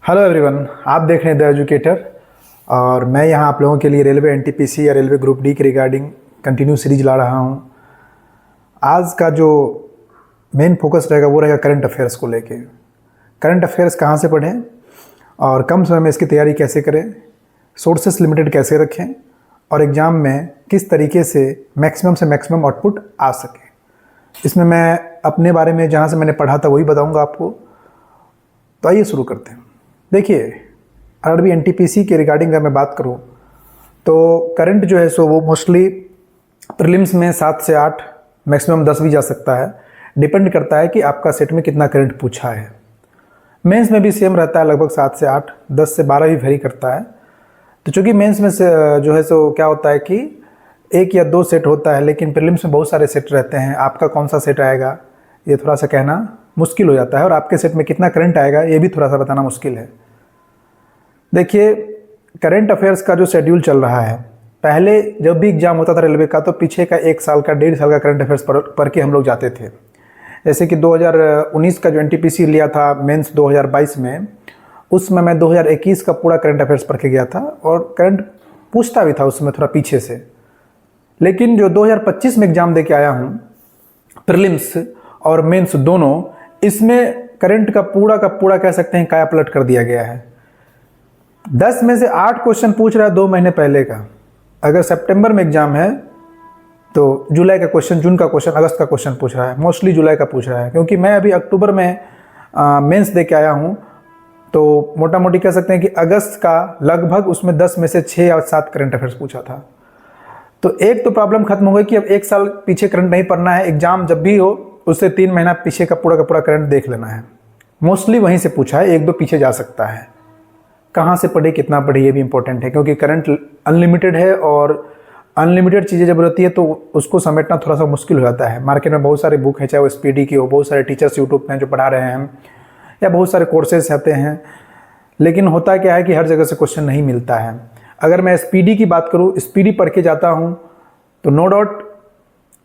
Hello everyone, आप देख रहे हैं द एजुकेटर। और मैं यहाँ आप लोगों के लिए रेलवे एनटीपीसी या रेलवे ग्रुप डी के रिगार्डिंग कंटिन्यू सीरीज ला रहा हूँ। आज का जो मेन फोकस रहेगा वो रहेगा करंट अफेयर्स को लेके। करंट अफेयर्स कहाँ से पढ़ें और कम समय में इसकी तैयारी कैसे करें, सोर्सेस लिमिटेड कैसे रखें और एग्ज़ाम में किस तरीके से मैक्सिमम से मैक्सिमम आउटपुट आ सके। इसमें मैं अपने बारे में जहाँ से मैंने पढ़ा था वही बताऊँगा आपको। तो आइए शुरू करते हैं। देखिए, आरआरबी एनटीपीसी के रिगार्डिंग अगर मैं बात करूं तो करंट जो है सो वो मोस्टली प्रीलिम्स में 7 से 8 मैक्सिमम 10 भी जा सकता है। डिपेंड करता है कि आपका सेट में कितना करंट पूछा है। मेंस में भी सेम रहता है, लगभग 7 से 8, 10 से 12 भी वेरी करता है। तो चूँकि मेंस में से जो है सो क्या होता है कि 1 या 2 सेट होता है, लेकिन प्रीलिम्स में बहुत सारे सेट रहते हैं। आपका कौन सा सेट आएगा ये थोड़ा सा कहना मुश्किल हो जाता है, और आपके सेट में कितना करंट आएगा ये भी थोड़ा सा बताना मुश्किल है। देखिए, करंट अफेयर्स का जो शेड्यूल चल रहा है, पहले जब भी एग्जाम होता था रेलवे का तो पीछे का 1 साल का 1.5 साल का करंट अफेयर्स पढ़ के हम लोग जाते थे। जैसे कि 2019 का जो एनटीपीसी लिया था मेंस 2022 में, उसमें मैं 2021 का पूरा करंट अफेयर्स पढ़ के गया था और करंट पूछता भी था उसमें थोड़ा पीछे से। लेकिन जो 2025 में एग्ज़ाम दे के आया हूँ, प्रीलिम्स और मेंस दोनों, इसमें करंट का पूरा कह सकते हैं काया पलट कर दिया गया है। 10 में से 8 क्वेश्चन पूछ रहा है 2 महीने पहले का। अगर सितंबर में एग्जाम है तो जुलाई का क्वेश्चन, जून का क्वेश्चन, अगस्त का क्वेश्चन पूछ रहा है, मोस्टली जुलाई का पूछ रहा है। क्योंकि मैं अभी अक्टूबर में मेंस दे के आया हूँ, तो मोटा मोटी कह सकते हैं कि अगस्त का लगभग उसमें 10 में से 6 या 7 करंट अफेयर्स पूछा था। तो एक तो प्रॉब्लम खत्म हो गई कि अब 1 साल पीछे करंट नहीं पढ़ना है। एग्जाम जब भी हो उससे 3 महीना पीछे का पूरा करंट देख लेना है। मोस्टली वहीं से पूछा है, 1-2 पीछे जा सकता है। कहाँ से पढ़े, कितना पढ़े, ये भी इंपॉर्टेंट है, क्योंकि करंट अनलिमिटेड है और अनलिमिटेड चीज़ें जब रहती है तो उसको समेटना थोड़ा सा मुश्किल हो जाता है। मार्केट में बहुत सारे बुक हैं, चाहे वो एसपीडी की हो, बहुत सारे टीचर्स यूट्यूब में जो पढ़ा रहे हैं, या बहुत सारे कोर्सेज आते हैं। लेकिन होता क्या है कि हर जगह से क्वेश्चन नहीं मिलता है। अगर मैं एसपीडी की बात करूँ, एसपीडी पढ़ के जाता हूँ तो नो डाउट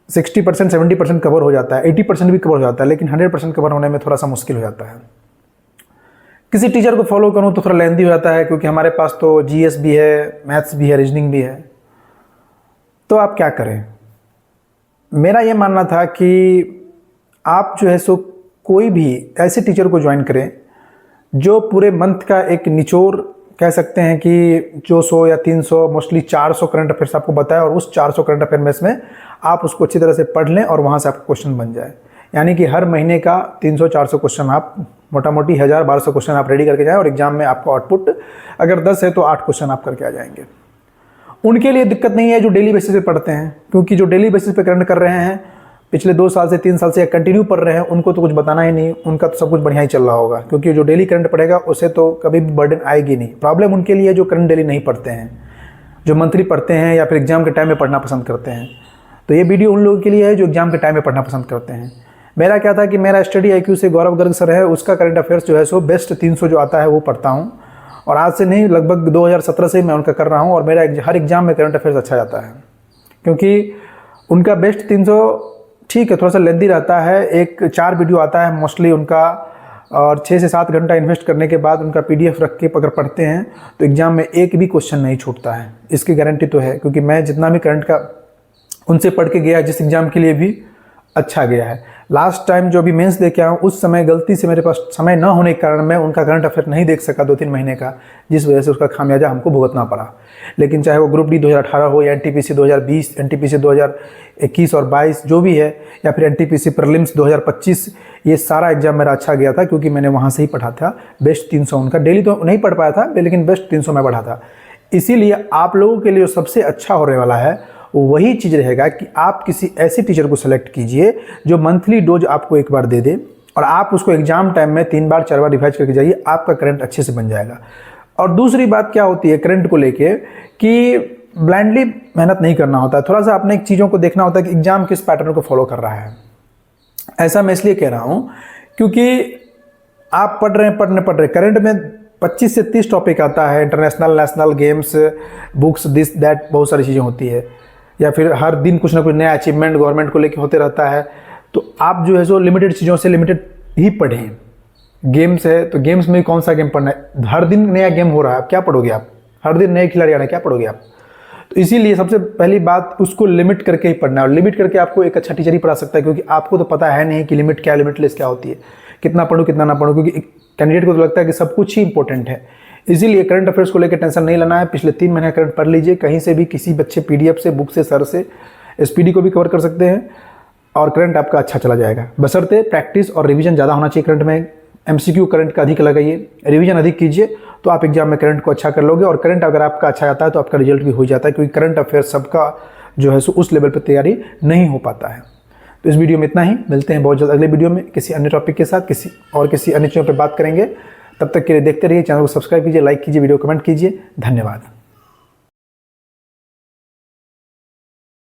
60% 70% कवर हो जाता है, 80% भी कवर हो जाता है, लेकिन 100% कवर होने में थोड़ा सा मुश्किल हो जाता है। किसी टीचर को फॉलो करूं तो थोड़ा लेंदी हो जाता है, क्योंकि हमारे पास तो जीएस भी है, मैथ्स भी है, रीजनिंग भी है। तो आप क्या करें? मेरा ये मानना था कि आप जो है सो कोई भी ऐसे टीचर को ज्वाइन करें जो पूरे मंथ का एक निचोड़ कह सकते हैं कि जो 100 या 300, मोस्टली 400 करंट अफेयर्स आपको बताए, और उस 400 करंट अफेयर में आप उसको अच्छी तरह से पढ़ लें और वहाँ से आपका क्वेश्चन बन जाए। यानी कि हर महीने का 300-400 क्वेश्चन आप मोटा मोटी 1000-1200 क्वेश्चन आप रेडी करके जाएं, और एग्जाम में आपका आउटपुट अगर 10 है तो 8 क्वेश्चन आप करके आ जाएंगे। उनके लिए दिक्कत नहीं है जो डेली बेसिस पे पढ़ते हैं, क्योंकि जो डेली बेसिस पे करंट कर रहे हैं, पिछले 2 साल से 3 साल से कंटिन्यू पढ़ रहे हैं, उनको तो कुछ बताना ही नहीं, उनका तो सब कुछ बढ़िया ही चल रहा होगा। क्योंकि जो डेली करंट पढ़ेगा उसे तो कभी भी बर्डन आएगी नहीं। प्रॉब्लम उनके लिए जो करंट डेली नहीं पढ़ते हैं, जो मंथली पढ़ते हैं या फिर एग्जाम के टाइम में पढ़ना पसंद करते हैं। तो ये वीडियो उन लोगों के लिए है जो एग्जाम के टाइम में पढ़ना पसंद करते हैं। मेरा क्या था कि मेरा स्टडी आईक्यू से गौरव गर्ग सर है, उसका करंट अफेयर्स जो है सो बेस्ट 300 जो आता है वो पढ़ता हूँ, और आज से नहीं, लगभग 2017 से मैं उनका कर रहा हूँ, और मेरा हर एग्जाम में करंट अफेयर्स अच्छा जाता है। क्योंकि उनका बेस्ट 300 ठीक है, थोड़ा सा लेंदी रहता है, 4 वीडियो आता है मोस्टली उनका, और 6 से 7 घंटा इन्वेस्ट करने के बाद उनका पीडीएफ रख के अगर पढ़ते हैं तो एग्जाम में एक भी क्वेश्चन नहीं छूटता है। इसकी गारंटी तो है, क्योंकि मैं जितना भी करंट का उनसे पढ़ के गया, जिस एग्जाम के लिए भी अच्छा गया है। लास्ट टाइम जो अभी मेंस दे के आया हूँ, उस समय गलती से मेरे पास समय न होने के कारण मैं उनका करंट अफेयर नहीं देख सका 2-3 महीने का, जिस वजह से उसका खामियाजा हमको भुगतना पड़ा। लेकिन चाहे वो ग्रुप डी 2018 हो या एनटीपीसी 2020, एनटीपीसी 2021 और 22 जो भी है, या फिर एनटीपीसी प्रीलिम्स 2025, ये सारा एग्जाम मेरा अच्छा गया था, क्योंकि मैंने वहाँ से ही पढ़ा था। बेस्ट 300 उनका, डेली तो नहीं पढ़ पाया था, लेकिन बेस्ट 300 मैं पढ़ा था। इसीलिए आप लोगों के लिए जो सबसे अच्छा होने वाला है वो वही चीज़ रहेगा कि आप किसी ऐसे टीचर को सेलेक्ट कीजिए जो मंथली डोज आपको एक बार दे दे, और आप उसको एग्जाम टाइम में 3 बार 4 बार रिवाइज करके जाइए, आपका करंट अच्छे से बन जाएगा। और दूसरी बात क्या होती है करंट को लेके, कि ब्लाइंडली मेहनत नहीं करना होता है। थोड़ा सा अपने चीज़ों को देखना होता है कि एग्जाम किस पैटर्न को फॉलो कर रहा है। ऐसा मैं इसलिए कह रहा हूँ क्योंकि आप पढ़ रहे करंट में 25 से 30 टॉपिक आता है, international, national, games, books, this that, बहुत सारी चीज़ें होती है, या फिर हर दिन कुछ ना कुछ नया अचीवमेंट गवर्नमेंट को लेके होते रहता है। तो आप जो है सो लिमिटेड चीज़ों से लिमिटेड ही पढ़ें। गेम्स है तो गेम्स में कौन सा गेम पढ़ना है, हर दिन नया गेम हो रहा है, आप क्या पढ़ोगे, आप हर दिन नए खिलाड़ी आ रहे हैं, क्या पढ़ोगे आप। तो इसीलिए सबसे पहली बात उसको लिमिट करके ही पढ़ना है, और लिमिट करके आपको एक अच्छा टीचर ही पढ़ा सकता है, क्योंकि आपको तो पता है नहीं कि लिमिट क्या, लिमिटलेस क्या होती है, कितना पढ़ूँ कितना ना पढ़ूँ, क्योंकि कैंडिडेट को तो लगता है कि सब कुछ ही इंपॉर्टेंट है। इसीलिए करंट अफेयर्स को लेकर टेंशन नहीं लेना है, पिछले 3 महीने करंट पढ़ लीजिए, कहीं से भी किसी बच्चे PDF से, बुक से, सर से, SPD को भी कवर कर सकते हैं, और करंट आपका अच्छा चला जाएगा। बशर्ते प्रैक्टिस और रिवीजन ज़्यादा होना चाहिए करंट में, MCQ करंट का अधिक लगाइए, रिवीजन अधिक कीजिए, तो आप एग्जाम में करंट को अच्छा कर लोगे। और करंट अगर आपका अच्छा आता है तो आपका रिजल्ट भी हो जाता है, क्योंकि करंट अफेयर सबका जो है सो उस लेवल पर तैयारी नहीं हो पाता है। तो इस वीडियो में इतना ही, मिलते हैं बहुत जल्द अगले वीडियो में किसी अन्य टॉपिक के साथ, किसी अन्य चीज़ों पर बात करेंगे। तब तक के लिए देखते रहिए, चैनल को सब्सक्राइब कीजिए, लाइक कीजिए, वीडियो कमेंट कीजिए। धन्यवाद।